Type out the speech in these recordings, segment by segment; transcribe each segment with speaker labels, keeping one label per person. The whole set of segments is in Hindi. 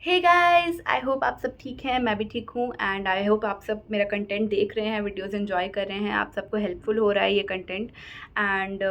Speaker 1: हे गाइस, आई होप आप सब ठीक हैं। मैं भी ठीक हूँ एंड आई होप आप सब मेरा कंटेंट देख रहे हैं, वीडियोस एंजॉय कर रहे हैं, आप सबको हेल्पफुल हो रहा है ये कंटेंट। एंड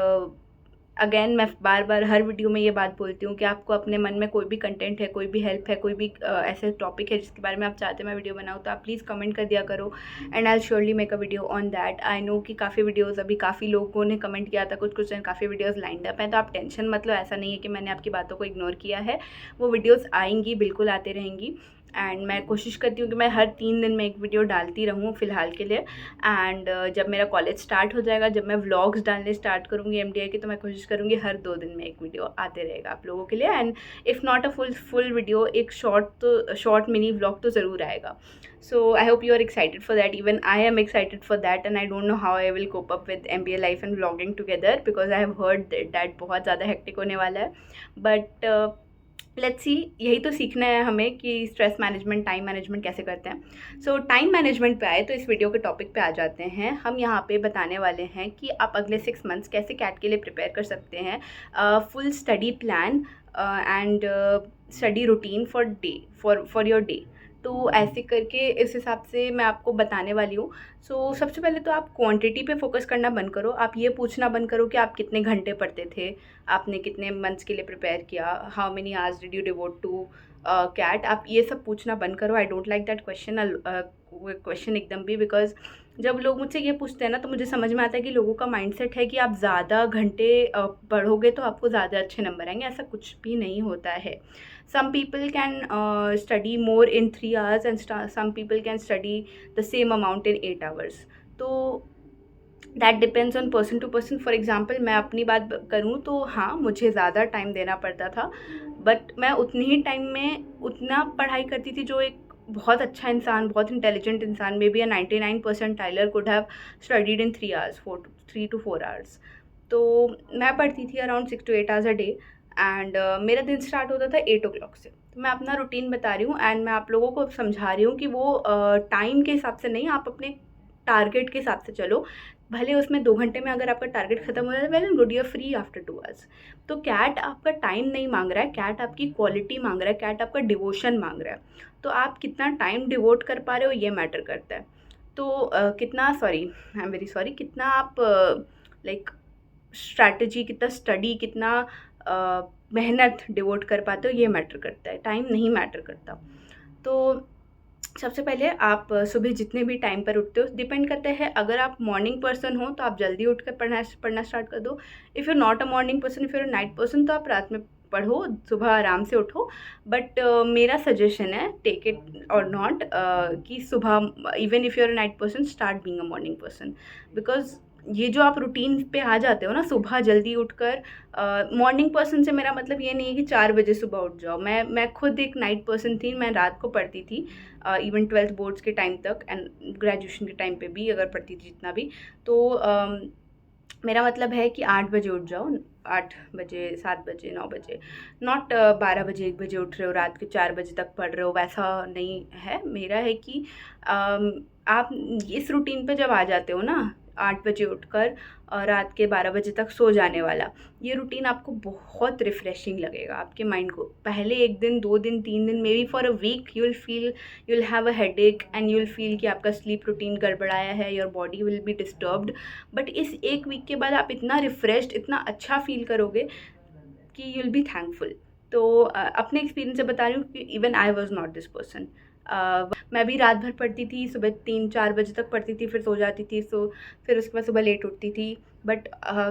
Speaker 1: अगेन मैं बार बार हर वीडियो में ये बात बोलती हूँ कि आपको अपने मन में कोई भी कंटेंट है, कोई भी हेल्प है, कोई भी ऐसे टॉपिक है जिसके बारे में आप चाहते हैं मैं वीडियो बनाऊँ, तो आप प्लीज़ कमेंट कर दिया करो and I surely make a video on that. I know कि काफ़ी वीडियोज़ अभी काफ़ी लोगों ने कमेंट किया था, कुछ कुछ काफ़ी वीडियोज़ लाइंड अप हैं, तो आप टेंशन मत लो। ऐसा नहीं है कि मैंने आपकी बातों को इग्नोर किया है। वो वीडियोज़ आएंगी, बिल्कुल आते रहेंगी। एंड मैं कोशिश करती हूँ कि मैं हर 3 दिन में एक वीडियो डालती रहूँ फ़िलहाल के लिए। एंड जब मेरा कॉलेज स्टार्ट हो जाएगा, जब मैं व्लॉग्स डालने स्टार्ट करूँगी एमटीआई की, तो मैं कोशिश करूँगी हर 2 दिन में एक वीडियो आते रहेगा आप लोगों के लिए। And if not a full video, एक शॉर्ट मिनी व्लॉग तो ज़रूर आएगा। So I hope you are excited for that. Even I am excited for that and I don't know how I will cope up with MBA life and vlogging together, because I have heard that बहुत ज़्यादा हेक्टिक होने वाला है। बट लेट्स सी, यही तो सीखना है हमें कि स्ट्रेस मैनेजमेंट, टाइम मैनेजमेंट कैसे करते हैं। सो टाइम मैनेजमेंट पे आए तो इस वीडियो के टॉपिक पे आ जाते हैं। हम यहाँ पे बताने वाले हैं कि आप अगले 6 मंथ्स कैसे कैट के लिए प्रिपेयर कर सकते हैं। Full study plan and study routine for your day. तो ऐसे करके इस हिसाब से मैं आपको बताने वाली हूँ। सो सबसे पहले तो आप क्वांटिटी पे फोकस करना बंद करो। आप ये पूछना बंद करो कि आप कितने घंटे पढ़ते थे, आपने कितने मंथ्स के लिए प्रिपेयर किया, how many hours did you devote to CAT. आप ये सब पूछना बंद करो। I don't like that question एकदम भी, बिकॉज जब लोग मुझसे ये पूछते हैं ना, तो मुझे समझ में आता है कि लोगों का माइंडसेट है कि आप ज़्यादा घंटे पढ़ोगे तो आपको ज़्यादा अच्छे नंबर आएंगे। ऐसा कुछ भी नहीं होता है। some people can study more in 3 hours and some people can study the same amount in 8 hours. तो that depends on person to person. For example मैं अपनी बात करूँ तो हाँ, मुझे ज़्यादा टाइम देना पड़ता था, बट मैं उतनी ही टाइम में उतना पढ़ाई करती थी जो एक बहुत अच्छा इंसान, बहुत इंटेलिजेंट इंसान, may be a 99% tiler could have studied in 3 hours, 3 to 4 hours। तो मैं पढ़ती थी around 6 to 8 hours a day. And मेरा दिन स्टार्ट होता था 8 o'clock से। तो मैं अपना रूटीन बता रही हूँ एंड मैं आप लोगों को समझा रही हूँ कि वो टाइम के हिसाब से नहीं, आप अपने टारगेट के हिसाब से चलो। भले उसमें 2 घंटे में अगर आपका टारगेट खत्म हो जाए, well and good, you are free after 2 hours। तो कैट आपका टाइम नहीं मांग रहा है, कैट आपकी क्वालिटी मांग रहा है, कैट आपका डिवोशन मांग रहा है। तो आप कितना टाइम डिवोट कर पा रहे हो, ये मैटर करता है। तो कितना, sorry, I am very sorry, कितना आप लाइक स्ट्रैटेजी, कितना स्टडी, कितना मेहनत डिवोट कर पाते हो, ये मैटर करता है, टाइम नहीं मैटर करता। तो सबसे पहले आप सुबह जितने भी टाइम पर उठते हो, डिपेंड करता है। अगर आप मॉर्निंग पर्सन हो तो आप जल्दी उठ कर पढ़ना स्टार्ट कर दो। If you not a morning person, if you are night person, तो आप रात में पढ़ो, सुबह आराम से उठो। बट मेरा सजेशन है, टेक इट और नॉट, कि सुबह, even if you are a night person, start being a morning person. Because ये जो आप रूटीन पे आ जाते हो ना, सुबह जल्दी उठकर, मॉर्निंग पर्सन से मेरा मतलब ये नहीं है कि 4 बजे सुबह उठ जाओ। मैं खुद एक नाइट पर्सन थी, मैं रात को पढ़ती थी, इवन 12th बोर्ड्स के टाइम तक एंड ग्रेजुएशन के टाइम पे भी अगर पढ़ती थी जितना भी। तो मेरा मतलब है कि 8 बजे उठ जाओ, 8 बजे, 7 बजे, 9 बजे, नॉट 12 बजे, 1 बजे उठ रहे हो, रात के 4 बजे तक पढ़ रहे हो, वैसा नहीं है। मेरा है कि आप इस रूटीन पे जब आ जाते हो ना, 8 बजे उठकर रात के 12 बजे तक सो जाने वाला, ये रूटीन आपको बहुत रिफ़्रेशिंग लगेगा आपके माइंड को। पहले 1 दिन, 2 दिन, 3 दिन, may be for a week you will have a headache and you will feel कि आपका स्लीप रूटीन गड़बड़ाया है, your body will be disturbed. But इस 1 वीक के बाद आप इतना रिफ़्रेश्ड, इतना अच्छा फील करोगे कि यू विल बी थैंकफुल। तो अपने एक्सपीरियंस से बता रही हूँ कि even I was not this person. मैं भी रात भर पढ़ती थी, सुबह 3-4 बजे तक पढ़ती थी, फिर सो जाती थी। फिर उसके बाद सुबह लेट उठती थी। बट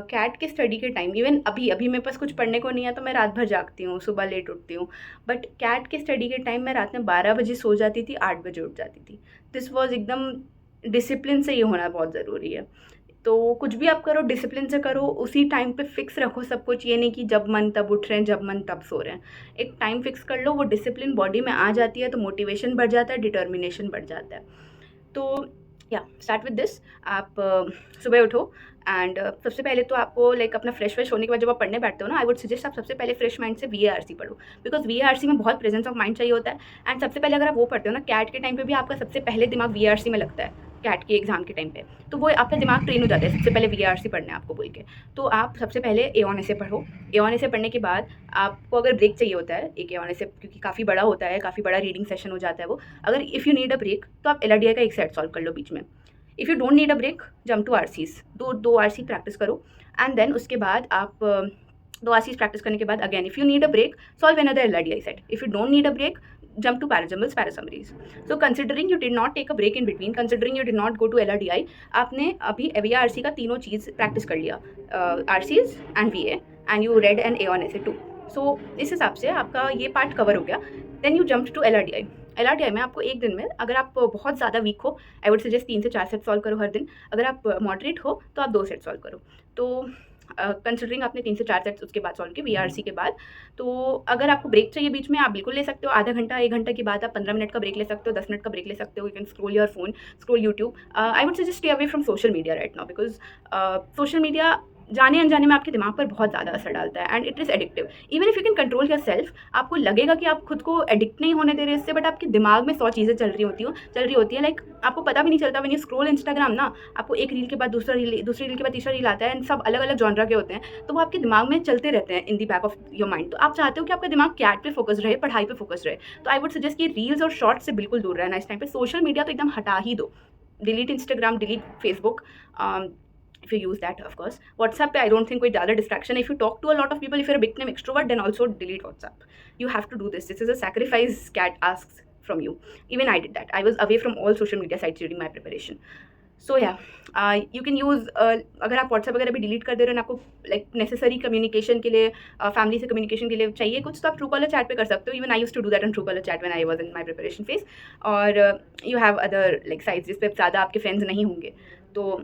Speaker 1: कैट के स्टडी के टाइम, इवन अभी अभी मेरे पास कुछ पढ़ने को नहीं है तो मैं रात भर जागती हूँ, सुबह लेट उठती हूँ। बट कैट के स्टडी के टाइम मैं रात में 12 बजे सो जाती थी, 8 बजे उठ जाती थी। दिस वॉज एकदम डिसिप्लिन से, ये होना बहुत ज़रूरी है। तो कुछ भी आप करो, डिसिप्लिन से करो, उसी टाइम पे फिक्स रखो सब कुछ। ये नहीं कि जब मन तब उठ रहे हैं, जब मन तब सो रहे हैं। एक टाइम फिक्स कर लो, वो डिसिप्लिन बॉडी में आ जाती है तो मोटिवेशन बढ़ जाता है, डिटर्मिनेशन बढ़ जाता है। तो या स्टार्ट विद दिस। आप सुबह उठो एंड सबसे पहले तो आपको लाइक अपना फ्रेश होने के बाद जब आप पढ़ने बैठते हो ना, आई वुड सजेस्ट आप सबसे पहले फ्रेश माइंड से वीएआरसी पढ़ो, बिकॉज वीएआरसी में बहुत प्रेजेंस ऑफ माइंड चाहिए होता है। एंड सबसे पहले अगर आप वो पढ़ते हो ना, कैट के टाइम पे भी आपका सबसे पहले दिमाग वीएआरसी में लगता है। कैट के एग्ज़ाम के टाइम पे, तो वो आपका दिमाग ट्रेन हो जाता है सबसे पहले वीआरसी पढ़ना है आपको बोल के। तो आप सबसे पहले ए-ऑन एसे पढ़ो। ए-ऑन एसे पढ़ने के बाद आपको अगर ब्रेक चाहिए होता है एक ए-ऑन एसे, क्योंकि काफ़ी बड़ा होता है, काफ़ी बड़ा रीडिंग सेशन हो जाता है वो। अगर if you need a break तो आप एलआरडीआई का एक सेट सॉल्व कर लो बीच में। If you don't need a break, jump to RCs, दो आरसी प्रैक्टिस करो। एंड देन उसके बाद आप दो आरसीज़ प्रैक्टिस करने के बाद again if you need a break, solve another LRDI set. If you don't need a break, jump to parajumbles, parasummaries. So considering you did not take a break in between, considering you did not go to LRDI, आपने अभी VRC का तीनों चीज़ प्रैक्टिस कर लिया, RCs and VA, and you read an A on essay too. So इस हिसाब से आपका ये पार्ट कवर हो गया. Then you jumped to LRDI. LRDI में आपको एक दिन में, अगर आप बहुत ज़्यादा वीक हो, आई वुड सजेस्ट 3 से 4 सेट सॉल्व करो हर दिन. अगर आप मॉडरेट हो तो आप 2 सेट सॉल्व करो. तो कंसिडरिंग आपने 3 से 4 सेट्स उसके बाद सॉल्व किए वीआरसी के बाद, तो अगर आपको ब्रेक चाहिए बीच में आप बिल्कुल ले सकते हो। आधा घंटा 1 घंटे के बाद आप 15 मिनट का ब्रेक ले सकते हो, 10 मिनट का ब्रेक ले सकते हो। You can scroll your phone, scroll YouTube. I would suggest stay away from social media right now, because social media जाने अनजाने में आपके दिमाग पर बहुत ज़्यादा असर डालता है and it is addictive. Even if you can control your self, आपको लगेगा कि आप खुद को एडिक्ट नहीं होने दे रहे इससे, बट आपके दिमाग में 100 चीज़ें चल रही होती हैं लाइक आपको पता भी नहीं चलता। व्हेन यू स्क्रॉल इंस्टाग्राम ना, आपको एक रील के बाद दूसरी रील के बाद तीसरा रील आता है एंड सब अलग अलग जॉनरा के होते हैं, तो वो आपके दिमाग में चलते रहते हैं इन दी बैक ऑफ योर माइंड। तो आप चाहते हो कि आपका दिमाग कैट पे फोकस रहे, पढ़ाई पे फोकस रहे, तो आई वुड सजेस्ट कि रील्स और शॉर्ट्स से बिल्कुल दूर रहना इस टाइम पे। सोशल मीडिया तो एकदम हटा ही दो, delete Instagram, delete Facebook, if you use that of course. WhatsApp पे I don't think कोई ज़्यादा distraction. If you talk to a lot of people, if you're a big name extrovert, then also delete WhatsApp. You have to do this. This is a sacrifice CAT asks from you. Even I did that. I was away from all social media sites during my preparation. So yeah, you can use अगर आप WhatsApp वगैरह भी डिलीट कर दे रहे हो ना, आपको लाइक नेसेसरी कम्युनिकेशन के लिए, फैमिली से कम्युनिकेशन के लिए चाहिए कुछ, तो आप Truecaller चैट पे कर सकते हो. Even I use to do that on Truecaller chat when I was in my preparation phase. और you have other like sites जिस पे ज़्यादा आपके फ्रेंड्स नहीं होंगे, तो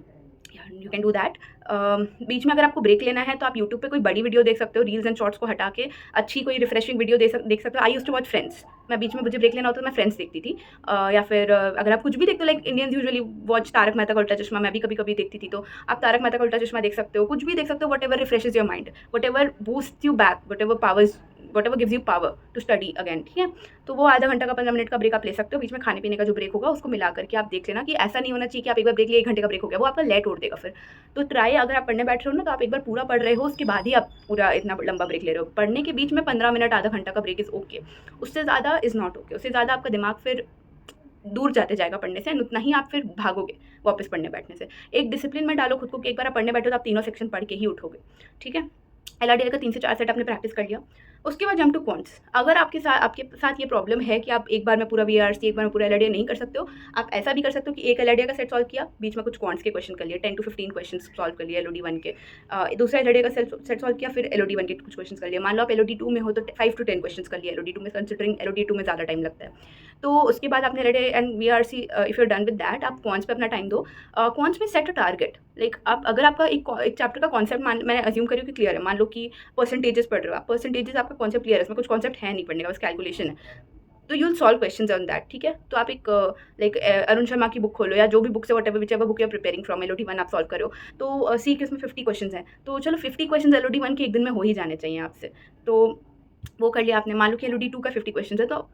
Speaker 1: यू कैन डू दैट. बीच में अगर आपको ब्रेक लेना है तो आप यूट्यूब पे कोई बड़ी वीडियो देख सकते हो, रील्स एंड शॉर्ट्स को हटा के अच्छी कोई रिफ्रेशिंग वीडियो देख सकते हो. आई यूज टू वॉच फ्रेंड्स. मैं बीच में मुझे ब्रेक लेना होता तो मैं फ्रेंड्स देखती थी. या फिर अगर आप कुछ भी देखते हो, like Indians usually watch Taarak Mehta Ka Ooltah चश्मा, मैं भी कभी कभी देखती थी, तो आप तारक मेहता का उल्टा चश्मा देख सकते हो, कुछ भी देख सकते हो. Whatever refreshes your mind, whatever boost you back, whatever gives you power to study again. ठीक है, तो वो आधा घंटा का 15 मिनट का ब्रेक आप ले सकते हो. बीच में खाने पीने का जो ब्रेक होगा उसको मिला करके आप देख लेना कि ऐसा नहीं होना चाहिए कि आप एक बार ब्रेक लिए 1 घंटे का ब्रेक हो गया, वो आपका लेट उड़ देगा फिर. तो ट्राई, अगर आप पढ़ने बैठ रहे हो ना, तो आप एक बार पूरा पढ़ रहे हो, उसके बाद ही आप पूरा इतना लंबा ब्रेक ले रहे हो. पढ़ने के बीच में 15 मिनट आधा घंटा का ब्रेक इज़ ओके, उससे ज़्यादा इज़ नॉट ओके. उससे ज़्यादा आपका दिमाग फिर दूर जाते जाएगा पढ़ने से, उतना ही आप फिर भागोगे वापस पढ़ने बैठने से. एक डिसिप्लिन में डालो खुद को कि एक बार आप पढ़ने बैठो तो आप तीनों सेक्शन पढ़ के ही उठोगे. ठीक है, एलआरडीआई का 3 से 4 सेट आपने प्रैक्टिस कर लिया. उसके बाद जंप टू क्वांट्स. अगर आपके साथ ये प्रॉब्लम है कि आप एक बार में पूरा वीआरसी, एक बार में पूरा एलआरडीआई नहीं कर सकते हो, आप ऐसा भी कर सकते हो कि एक एलआरडीआई का सेट सॉल्व किया, बीच में कुछ क्वांट्स के क्वेश्चन कर लिए, 10 to 15 क्वेश्चन सॉल्व कर लिए एलओडी 1 के. दूसरा एलआरडीआई का सेट सॉल्व किया, फिर एलओडी 1 के कुछ क्वेश्चन कर लिए. मान लो आप एलओडी 2 में हो तो 5 to 10 क्वेश्चन कर लिए एलओडी 2 में, कंसिडरिंग एलओडी 2 में ज़्यादा टाइम लगता है. तो उसके बाद आपने LRDI and VRC, if you done with that, आप क्वांट्स पे अपना टाइम दो. क्वांट्स में सेट अ टारगेट. लाइक आप, अगर आपका एक चैप्टर का कॉन्सेप्ट, मैंने अज्यूम करी कि क्लियर है, मान लो कि परसेंटेजेस पढ़ रहे हो आप, परसेंटेजेस आपका कॉन्सेप्ट क्लियर है, इसमें कुछ कॉन्सेप्ट है नहीं पढ़ने का, बस कैलकुलेशन है, तो you will solve questions on that. ठीक है, तो आप एक लाइक अरुण शर्मा की बुक खोलो या जो भी बुक से, whatever book you are preparing from, LOD 1 आप सॉल्व करो, तो सी के उसमें 50 क्वेश्चन हैं, तो चलो 50 क्वेश्चन एलओडी 1 के एक दिन में हो ही जाने चाहिए आपसे. तो वो कर लिया आपने. मान लो कि एलओडी 2 का 50 क्वेश्चन है, तो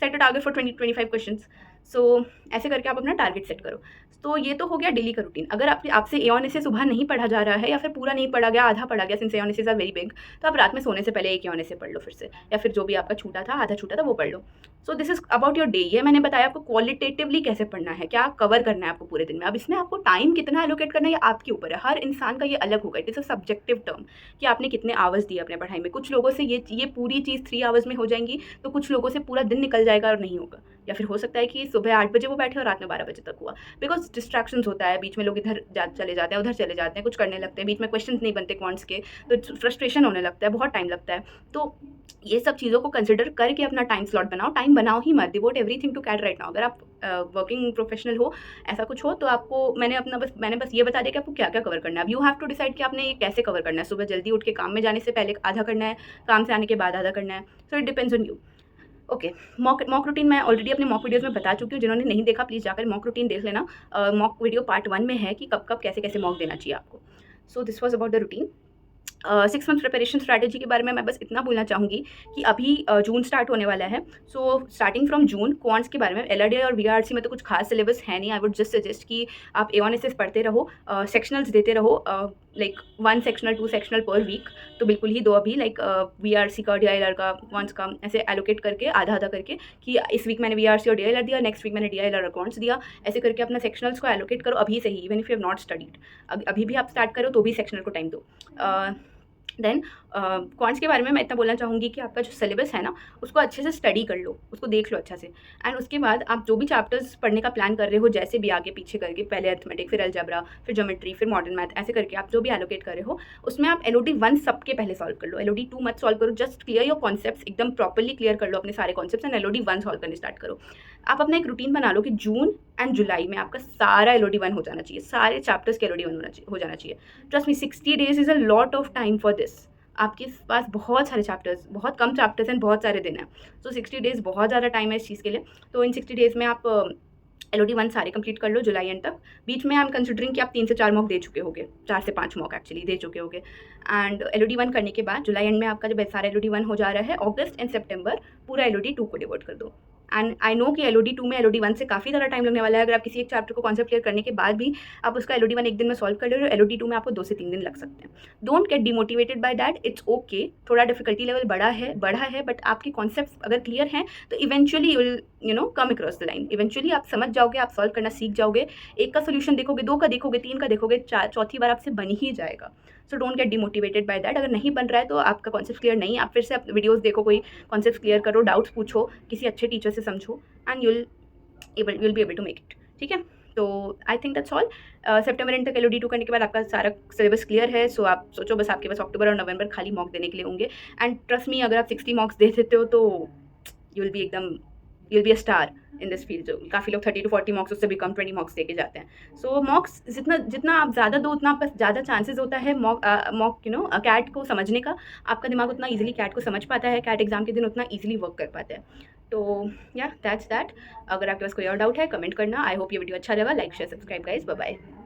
Speaker 1: set a target for 20-25 questions. So ऐसे करके आप अपना टारगेट सेट करो. तो ये तो हो गया डेली का रूटीन. अगर आपसे ए-ऑन एसे सुबह नहीं पढ़ा जा रहा है, या फिर पूरा नहीं पढ़ा गया, आधा पढ़ा गया, सिंस ए-ऑन एसेज आर वेरी बिग, तो आप रात में सोने से पहले एक ए-ऑन एसे पढ़ लो फिर से, या फिर जो भी आपका छूटा था, आधा छूटा था, वो पढ़ लो. So this is about your day. ये मैंने बताया आपको क्वालिटेटिवली कैसे पढ़ना है, क्या कवर करना है आपको पूरे दिन में. अब इसमें आपको टाइम कितना एलोकेट करना है ये आपके ऊपर है. हर इंसान का ये अलग होगा. It is a subjective term कि आपने कितने आवर्स दिए अपने पढ़ाई में. कुछ लोगों से ये पूरी चीज़ 3 आवर्स में हो जाएंगी, तो कुछ लोगों से पूरा दिन निकल जाएगा और नहीं होगा. या फिर हो सकता है कि सुबह 8 बजे वो बैठे और रात में 12 बजे तक हुआ, बिकॉज डिस्ट्रैक्शंस होता है. बीच में लोग इधर चले जाते हैं, उधर चले जाते हैं, कुछ करने लगते हैं, बीच में क्वेश्चंस नहीं बनते क्वांट्स के, तो फ्रस्ट्रेशन होने लगता है, बहुत टाइम लगता है. तो ये सब चीज़ों को कंसिडर करके अपना टाइम स्लॉट बनाओ. टाइम बनाओ ही मत, devote everything to CAT right now. अगर आप वर्किंग प्रोफेशनल हो, ऐसा कुछ हो, तो आपको मैंने बस ये बता दिया कि आपको क्या क्या कवर करना है. अब यू हैव टू डिसाइड कि आपने ये कैसे कवर करना है. सुबह जल्दी उठ के काम में जाने से पहले आधा करना है, काम से आने के बाद आधा करना है. So it depends on you. Okay, mock routine मैं ऑलरेडी अपने मॉक वीडियोज़ में बता चुकी हूँ. जिन्होंने नहीं देखा प्लीज़ जाकर मॉक रूटीन देख लेना. मॉक वीडियो पार्ट 1 में है कि कब कब कैसे कैसे मॉक देना चाहिए आपको. So this was about the routine. 6 month preparation strategy के बारे में मैं बस इतना बोलना चाहूँगी कि अभी जून स्टार्ट होने वाला है। So starting from June quants के बारे में एलआरडी और वीआरसी में तो कुछ खास सिलेबस है नहीं। आई वुड जस्ट सजेस्ट कि आप A1SS पढ़ते रहो, सेक्शनल्स देते रहो, like 1 sectional 2 sectional per week तो बिल्कुल ही दो अभी, लाइक वीआरसी का, डीआईएलआर का, क्वांट्स का, ऐसे एलोकेट करके आधा आधा करके कि इस वीक मैंने वीआरसी और डीआईएलआर दिया, नेक्स्ट वीक मैंने डीआईएलआर और क्वांट्स दिया, ऐसे करके अपना सेक्शनल्स को एलोकेट करो अभी से ही, even if you have not studied. अभी भी आप स्टार्ट करो तो भी सेक्शनल को टाइम दो। देन क्वांट्स के बारे में मैं इतना बोलना चाहूँगी कि आपका जो सिलेबस है ना उसको अच्छे से स्टडी कर लो, उसको देख लो अच्छा से। एंड उसके बाद आप जो भी चैप्टर्स पढ़ने का प्लान कर रहे हो, जैसे भी आगे पीछे करके, पहले अर्थमेटिक, फिर अलजेब्रा, फिर ज्योमेट्री, फिर मॉडर्न मैथ, ऐसे करके आप जो भी एलोकेट कर रहे हो उसमें आप LOD 1 सबके पहले सॉल्व कर लो। LOD 2 मत सॉल्व करो, जस्ट क्लियर योर कॉन्सेप्ट्स, एकदम प्रॉपरली क्लियर कर लो अपने सारे कॉन्सेप्ट्स एंड LOD 1 सॉल्व करने स्टार्ट करो। आप अपना एक रूटीन बना लो कि जून एंड जुलाई में आपका सारा LOD 1 हो जाना चाहिए, सारे चैप्टर्स के LOD 1 हो जाना चाहिए। Trust me, 60 days is a lot of time for this. आपके पास बहुत सारे चैप्टर्स, बहुत कम चैप्टर्स हैं, बहुत सारे दिन हैं। सो 60 डेज़ बहुत ज़्यादा टाइम है इस चीज़ के लिए। तो इन 60 डेज़ में आप LOD 1 सारे कंप्लीट कर लो जुलाई एंड तक। बीच में आई एम कंसिडरिंग कि आप 3 से 4 मॉक दे चुके होगे, 4 से 5 मॉक एक्चुअली दे चुके होगे। एंड LOD 1 करने के बाद जुलाई एंड में आपका जब सारा LOD 1 हो जा रहा है, अगस्त एंड सितंबर पूरा LOD 2 को डिवोट कर दो। एंड आई नो कि LOD 2 में LOD 1 से काफ़ी ज़्यादा टाइम लगने वाला है। अगर आप किसी एक चैप्टर को कॉन्सेप्ट क्लियर करने के बाद भी आप उसका LOD 1 एक दिन में सॉल्व कर ले रहे हो, LOD 2 में आपको 2 से 3 दिन लग सकते हैं। Don't get demotivated by that, it's okay. थोड़ा डिफिकल्टी लेवल बढ़ा है, बट आपके कॉन्सेप्ट अगर क्लियर हैं तो eventually you will come across the line. Eventually आप समझ जाओगे, आप सॉल्व करना सीख जाओगे। एक का सोल्यूशन देखोगे, 2 का देखोगे, 3 का देखोगे, चौथी बार आपसे बन ही जाएगा। So don't get demotivated by that. अगर नहीं बन रहा है तो आपका कॉन्सेप्ट क्लियर नहीं, आप फिर से आप वीडियोस देखो, कोई कॉन्सेप्ट क्लियर करो, डाउट्स पूछो, किसी अच्छे टीचर से समझो and you'll be able to make it. ठीक है, तो आई थिंक दैट्स ऑल। सितंबर एंड तक LOD 2 करने के बाद आपका सारा सिलेबस क्लियर है। सो आप सोचो बस आपके पास अक्टूबर और नवंबर खाली मॉक देने के लिए होंगे। एंड ट्रस्ट मी, अगर आप 60 मॉक्स दे देते हो तो you'll be a star in this field. जो काफ़ी लोग 30 to 40 मॉक्स, उससे भी कम 20 मॉक्स दे के जाते हैं। सो मॉक्स जितना आप ज़्यादा दो उतना आपका ज़्यादा चांसेस होता है मॉक कैट को समझने का। आपका दिमाग उतना ईजिली कैट को समझ पाता है, कैट एग्जाम के दिन उतना ईजिली वर्क कर पाता है। तो या दैट्स दैट। अगर आपके पास कोई और डाउट है कमेंट करना। आई होप ये वीडियो अच्छा लगा। Like share subscribe guys, bye bye.